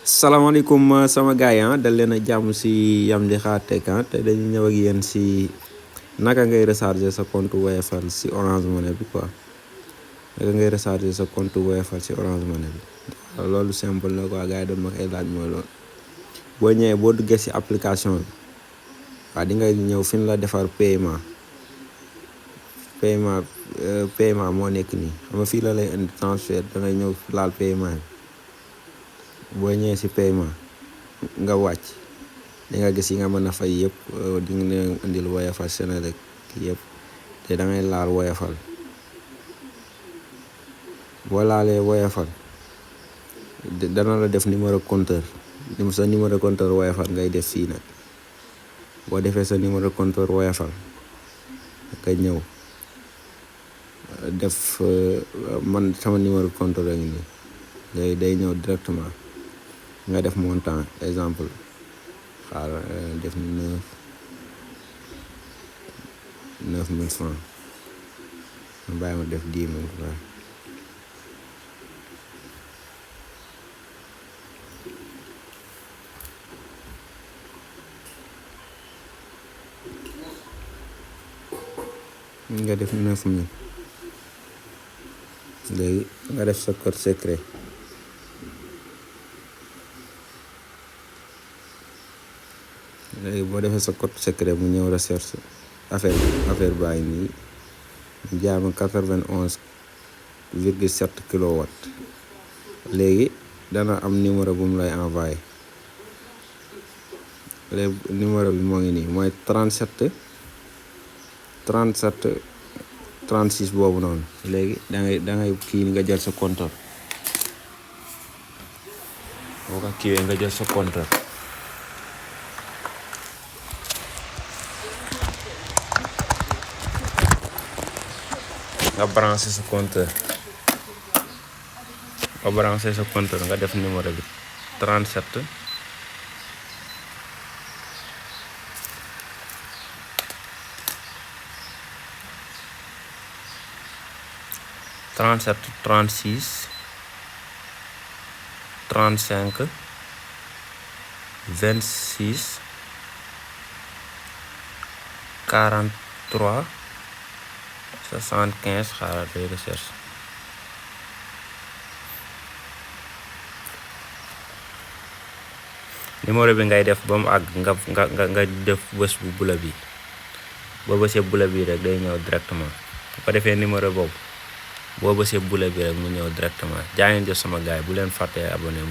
salaamaaleykum sama gars yi dal leen a jàmm si Yamdy Kha Tech te dañu ñëw ak yéen si naka ngay recharger sa compte Woyofal si Orange Money bi quoi naka ngay recharger sa compte Woyofal si Orange Money bi waaw loolu simple na quoi gars yi doon ma koy laaj mooy loolu boo ñëwee boo duggee si application bi waaw di nga ñëw fi ñu la defar paiement moo nekk nii xam nga fii la lay indi transfert da ngay ñëw laal paiement bi boo ñëwee si paiement nga wàcc di nga gis yi nga mën a fay yëpp di nga leen indil Woyofal Senelec yëpp te da ngay laal Woyofal boo laalee Woyofal dana la def numéro compteur sa numéro compteur Woyofal ngay def fii nag boo defee sa numéro compteur Woyofal nga ñëw def man sama numéro compteur a ngi nii léegi day ñëw directement nga def montant exemple xaaral def 9000 francs ma bàyyi ma def 10 000 francs nga def 9000 léegi nga def sa code secret léegi boo defee sa code secret mu ñëw recherche affaire baa ngi nii jaama 91,7 kilowatt léegi dana am numéro bu mu lay envoyé léegi numéro bi moo ngi nii mooy 37 36 boobu noonu léegi da ngay kii nga jël sa compteur boo ko kiiwee nga jël sa compteur nga branché sa compteur nga def numéro bi 37 36 35 26 43 75 xaaral day recherche numéro bi ngay def ba mu àgg nga def bës bu bula bi boo bësee bula bi rek day ñëw directement bu ko defee numéro boobu boo bësee bula bi rek mu ñëw directement jaa ngeen jëf sama gaay bu leen fàttee abonné